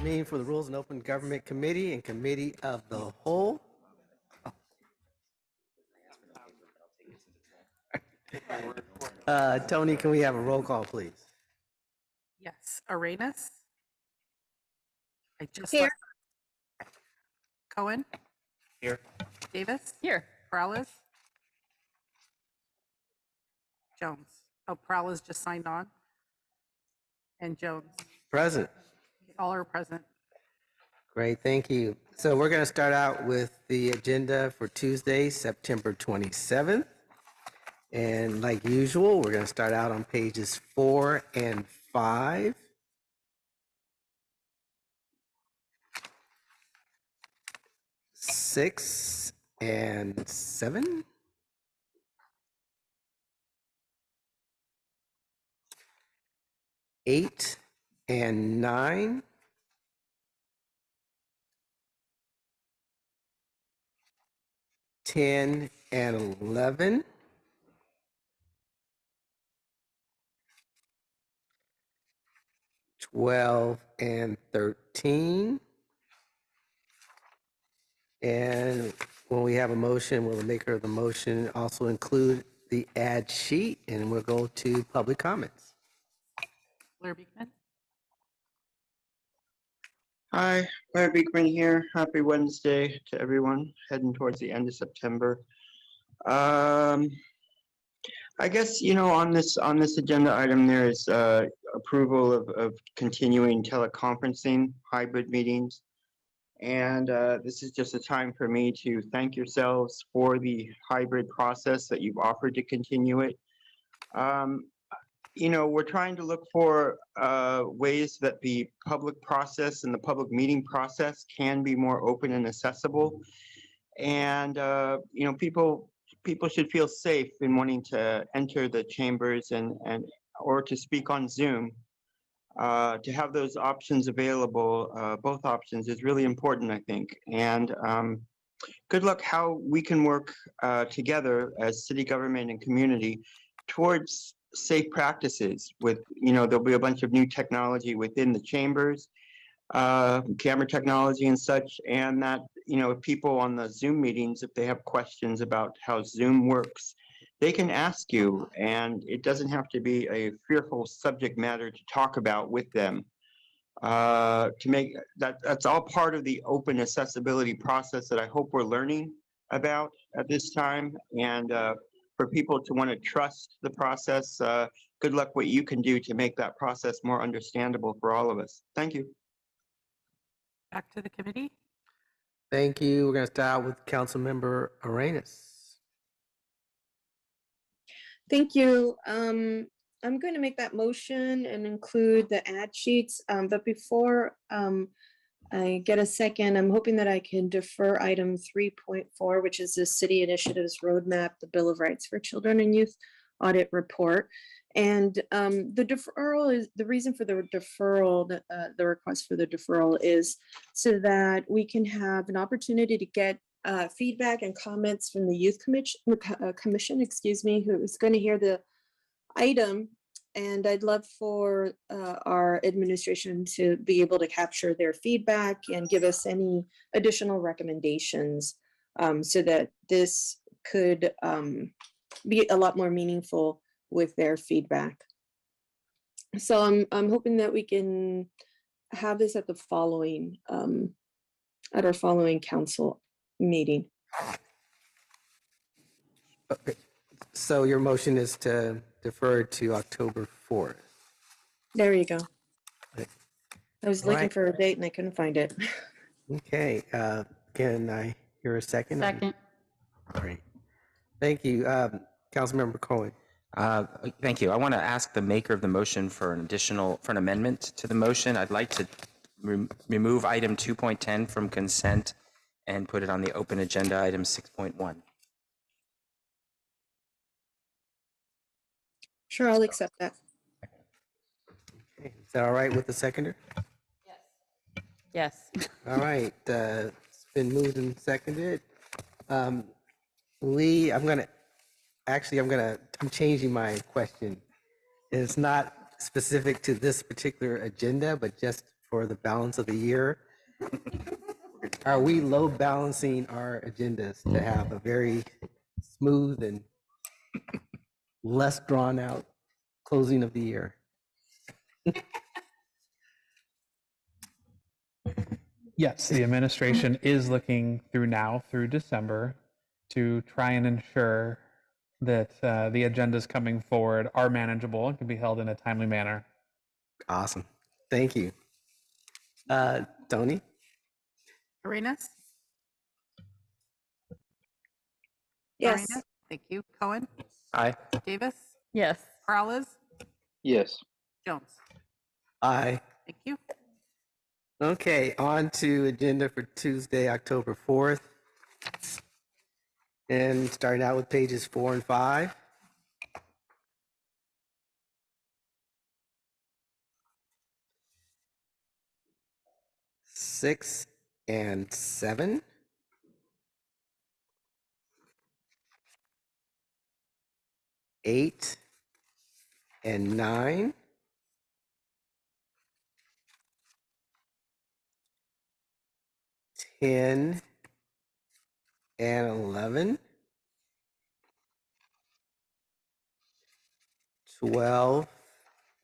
Meeting for the Rules and Open Government Committee and Committee of the Whole. Tony, can we have a roll call, please? Yes. Arenas? I just Here. Cohen? Here. Davis? Here. Perales? Jones. Oh, Perales just signed on. And Jones. Present. All are present. Great, thank you. So we're going to start out with the agenda for Tuesday, September 27th. And like usual, we're going to start out on pages 4 and 5. Six and 7. Eight and 9. 10 and 11. 12 and 13. And when we have a motion, will the maker of the motion also include the ad sheet, and we'll go to public comments. Blair Beekman? Hi, Blair Beekman here. Happy Wednesday to everyone, heading towards the end of September. I guess, on this agenda item, there is approval of continuing teleconferencing hybrid meetings. And this is just a time for me to thank yourselves for the hybrid process that you've offered to continue it. We're trying to look for ways that the public process and the public meeting process can be more open and accessible. And, people should feel safe in wanting to enter the chambers or to speak on Zoom. To have those options available, both options, is really important, I think. And good luck how we can work together as city government and community towards safe practices with, there'll be a bunch of new technology within the chambers, camera technology and such, and that, people on the Zoom meetings, if they have questions about how Zoom works, they can ask you, and it doesn't have to be a fearful subject matter to talk about with them. To make that's all part of the open accessibility process that I hope we're learning about at this time. And for people to want to trust the process, good luck what you can do to make that process more understandable for all of us. Thank you. Back to the committee. Thank you. We're going to start with Councilmember Arenas. Thank you. I'm going to make that motion and include the ad sheets. But before I get a second, I'm hoping that I can defer item 3.4, which is the city initiatives roadmap, the Bill of Rights for Children and Youth audit report. And the deferral is the reason for the deferral, the request for the deferral is so that we can have an opportunity to get feedback and comments from the Youth Commission, excuse me, who is going to hear the item. And I'd love for our administration to be able to capture their feedback and give us any additional recommendations so that this could be a lot more meaningful with their feedback. So I'm hoping that we can have this at the following, at our following council meeting. Okay. So your motion is to defer to October 4th. There you go. Okay. I was All looking right. for a date and I couldn't find it. Okay. Can I hear a second? Second. Great. Thank you. Councilmember Cohen. Thank you. I want to ask the maker of the motion for an amendment to the motion. I'd like to remove item 2.10 from consent and put it on the open agenda, item 6.1. Sure, I'll accept that. Okay. Is that all right with the seconder? Yes. All right. It's been moved and seconded. Lee, I'm changing my question. It's not specific to this particular agenda, but just for the balance of the year. Are we load balancing our agendas to have a very smooth and less drawn out closing of the year? Yes, the administration is looking through December to try and ensure that the agendas coming forward are manageable and can be held in a timely manner. Awesome. Thank you. Tony? Arenas? Yes. Arenas? Thank you. Cohen? Aye. Davis? Yes. Peralez? Yes. Jones? Aye. Thank you. Okay, on to agenda for Tuesday, October 4th. And starting out with pages 4 and 5. Six and 7. 8 and 9. 10 and 11. 12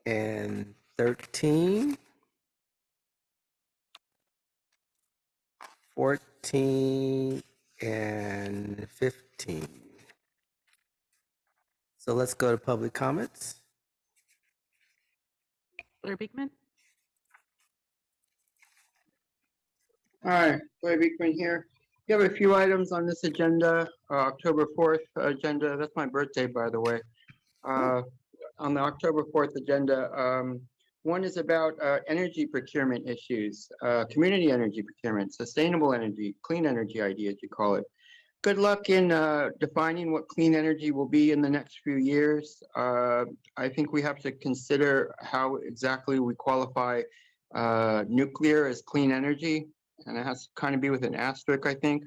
and 13. 14 and 15. So let's go to public comments. Blair Beekman? Hi, Blair Beekman here. You have a few items on this agenda, October 4th agenda. That's my birthday, by the way. On the October 4th agenda, one is about energy procurement issues, community energy procurement, sustainable energy, clean energy ideas, you call it. Good luck in defining what clean energy will be in the next few years. I think we have to consider how exactly we qualify nuclear as clean energy, and it has to kind of be with an asterisk, I think.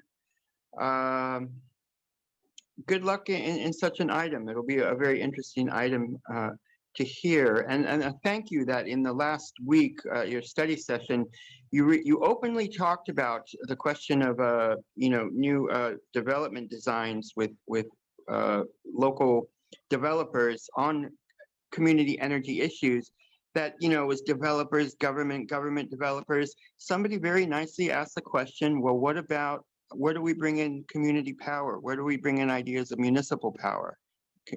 Good luck in such an item. It'll be a very interesting item to hear. And thank you that in the last week, your study session, you openly talked about the question of new development designs with local developers on community energy issues. That was developers, government developers. Somebody very nicely asked the question, well, what about, where do we bring in community power? Where do we bring in ideas of municipal power?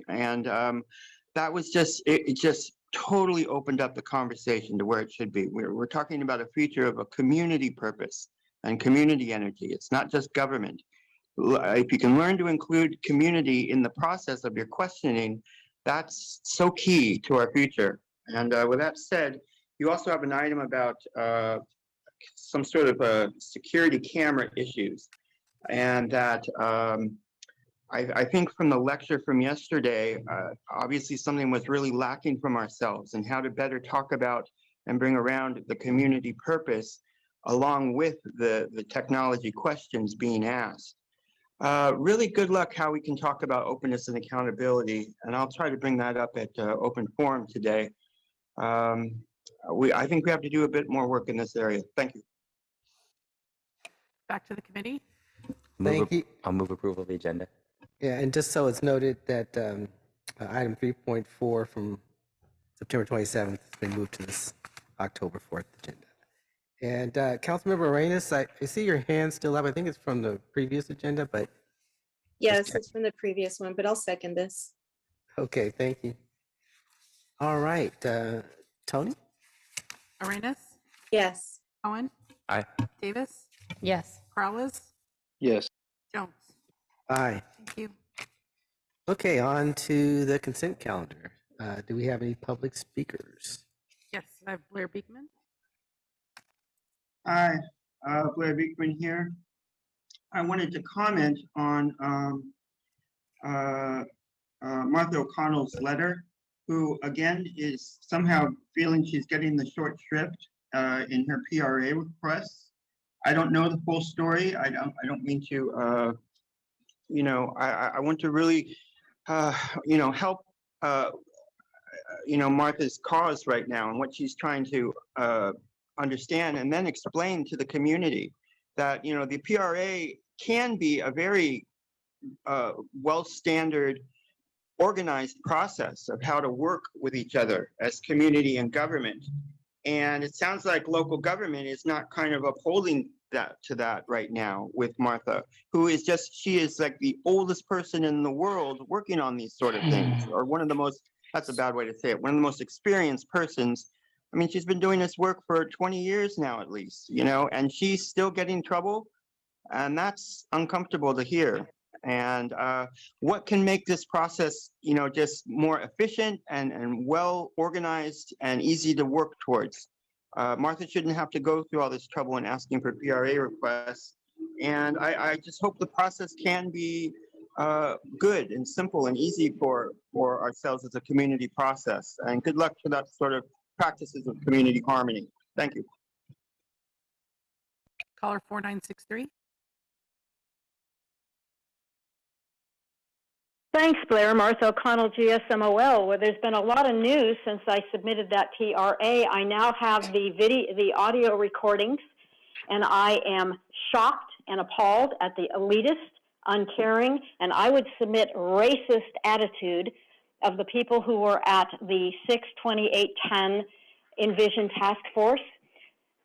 And that was it just totally opened up the conversation to where it should be. We're talking about a future of a community purpose and community energy. It's not just government. If you can learn to include community in the process of your questioning, that's so key to our future. And with that said, you also have an item about some sort of security camera issues. And that I think from the lecture from yesterday, obviously something was really lacking from ourselves, and how to better talk about and bring around the community purpose along with the technology questions being asked. Really good luck how we can talk about openness and accountability, and I'll try to bring that up at open forum today. I think we have to do a bit more work in this area. Thank you. Back to the committee. Thank you. I'll move approval of the agenda. Yeah, and just so it's noted that item 3.4 from September 27th has been moved to this October 4th agenda. And Councilmember Arenas, I see your hand still up. I think it's from the previous agenda, but Yes, it's from the previous one, but I'll second this. okay, thank you. All right, Tony? Arenas? Yes. Cohen? Aye. Davis? Yes. Peralez? Yes. Jones? Aye. Thank you. Okay, on to the consent calendar. Do we have any public speakers? Yes, I have Blair Beekman. Hi, Blair Beekman here. I wanted to comment on Martha O'Connell's letter, who again is somehow feeling she's getting the short shrift in her PRA requests. I don't know the full story. I don't mean to, I want to really, help, Martha's cause right now and what she's trying to understand and then explain to the community that, you know, the PRA can be a very well standard organized process of how to work with each other as community and government. And it sounds like local government is not kind of upholding that right now with Martha, who is just, she is like the oldest person in the world working on these sort of things, or one of the most, that's a bad way to say it, one of the most experienced persons. I mean, she's been doing this work for 20 years now, at least, you know, and she's still getting trouble. And that's uncomfortable to hear. And what can make this process, you know, just more efficient and well organized and easy to work towards? Martha shouldn't have to go through all this trouble in asking for PRA requests. And I just hope the process can be good and simple and easy for ourselves as a community process. And good luck to that sort of practices of community harmony. Thank you. Caller 4963. Thanks, Blair. Martha O'Connell, GSMOL. Well, there's been a lot of news since I submitted that TRA. I now have the audio recordings, and I am shocked and appalled at the elitist, uncaring, and I would submit racist attitude of the people who were at the 6/28/10 Envision Task Force,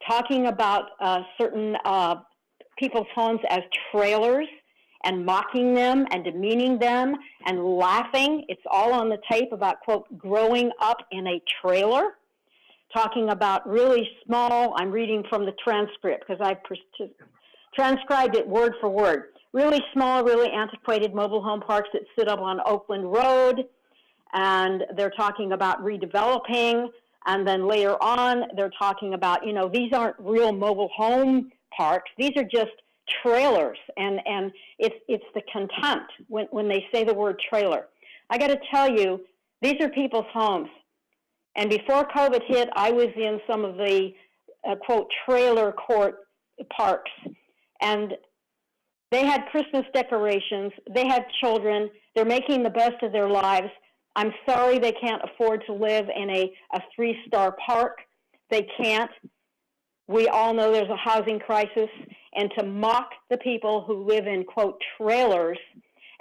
talking about certain people's homes as trailers, and mocking them and demeaning them and laughing. It's all on the tape about, quote, growing up in a trailer, talking about really small, I'm reading from the transcript because I transcribed it word for word, really small, really antiquated mobile home parks that sit up on Oakland Road, and they're talking about redeveloping, and then later on they're talking about, you know, these aren't real mobile home parks, these are just trailers, and it's the contempt when they say the word trailer. I got to tell you, these are people's homes. And before COVID hit, I was in some of the, quote, trailer court parks, and they had Christmas decorations, they had children, they're making the best of their lives. I'm sorry they can't afford to live in a 3-star park. They can't. We all know there's a housing crisis, and to mock the people who live in, quote, trailers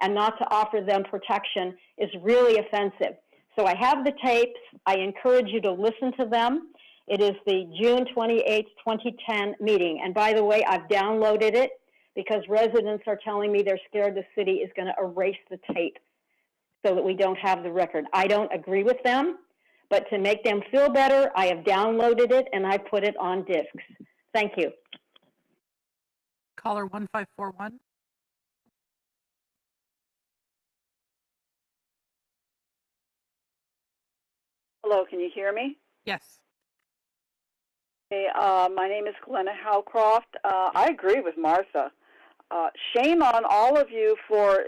and not to offer them protection is really offensive. So I have the tapes. I encourage you to listen to them. It is the June 28th, 2010 meeting. And by the way, I've downloaded it because residents are telling me they're scared the city is going to erase the tape so that we don't have the record. I don't agree with them. But to make them feel better, I have downloaded it and I put it on discs. Thank you. Caller 1541. Hello, can you hear me? Yes. Hey, my name is Glenna Howcroft. I agree with Martha. Shame on all of you for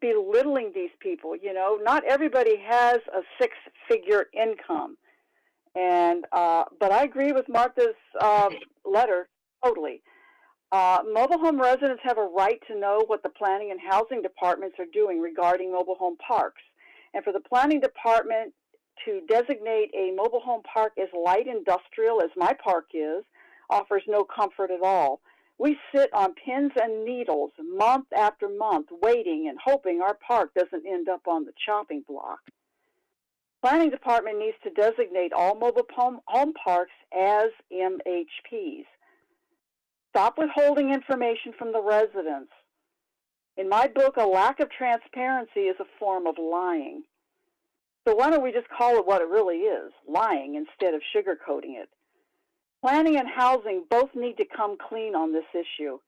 belittling these people. You know, not everybody has a 6-figure income, and but I agree with Martha's letter totally. Mobile home residents have a right to know what the planning and housing departments are doing regarding mobile home parks, and for the planning department to designate a mobile home park as light industrial, as my park is, offers no comfort at all. We sit on pins and needles month after month waiting and hoping our park doesn't end up on the chopping block. Planning department needs to designate all mobile home parks as MHPs. Stop withholding information from the residents. In my book, a lack of transparency is a form of lying. So why don't we just call it what it really is, lying, instead of sugarcoating it? Planning and housing both need to come clean on this issue.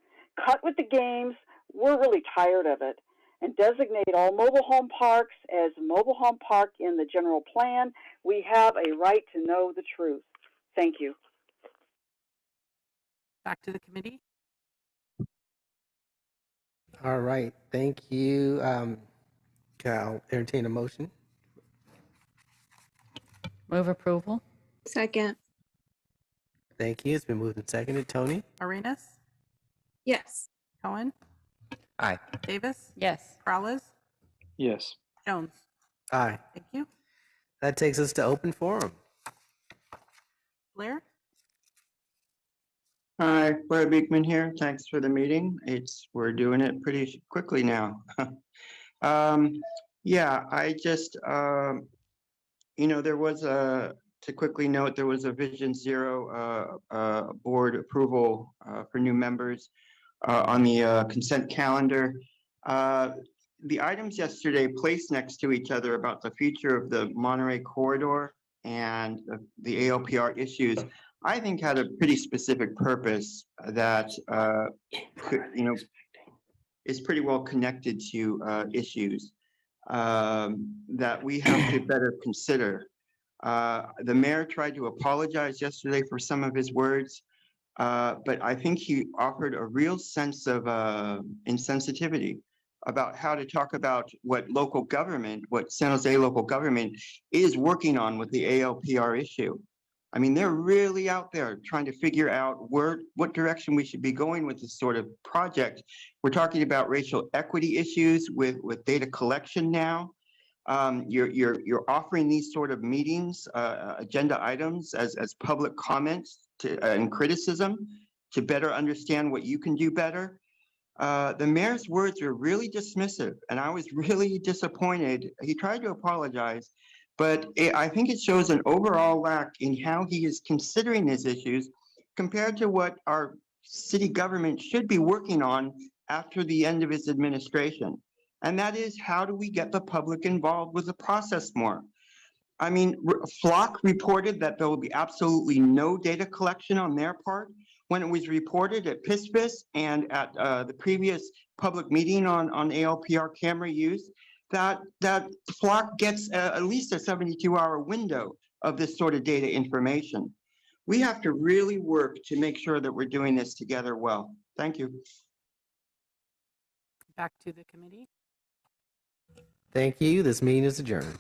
Cut with the games. We're really tired of it. And designate all mobile home parks as mobile home park in the general plan. We have a right to know the truth. Thank you. Back to the committee. All right, thank you. I'll entertain a motion. Move approval. Second. Thank you. It's been moved and seconded. Tony? Arenas, Yes. Cohen, Aye. Davis, Yes. Peralez, Yes. Jones. Aye. Thank you. That takes us to open forum. Blair? Hi, Blair Beekman here. Thanks for the meeting. We're doing it pretty quickly now. Yeah, I just, there was to quickly note, there was a Vision Zero board approval for new members on the consent calendar. The items yesterday placed next to each other about the future of the Monterey corridor and the ALPR issues, I think had a pretty specific purpose that is pretty well connected to issues that we have to better consider. The mayor tried to apologize yesterday for some of his words, but I think he offered a real sense of insensitivity about how to talk about what local government, what San Jose local government is working on with the ALPR issue. I mean, they're really out there trying to figure out what direction we should be going with this sort of project. We're talking about racial equity issues with data collection now. You're offering these sort of meetings, agenda items as public comments and criticism to better understand what you can do better. The mayor's words were really dismissive, and I was really disappointed. He tried to apologize, but I think it shows an overall lack in how he is considering these issues compared to what our city government should be working on after the end of his administration. And that is, how do we get the public involved with the process more? I mean, Flock reported that there will be absolutely no data collection on their part when it was reported at PISPIS and at the previous public meeting on ALPR camera use, that Flock gets at least a 72-hour window of this sort of data information. We have to really work to make sure that we're doing this together well. Thank you. Back to the committee. Thank you. This meeting is adjourned.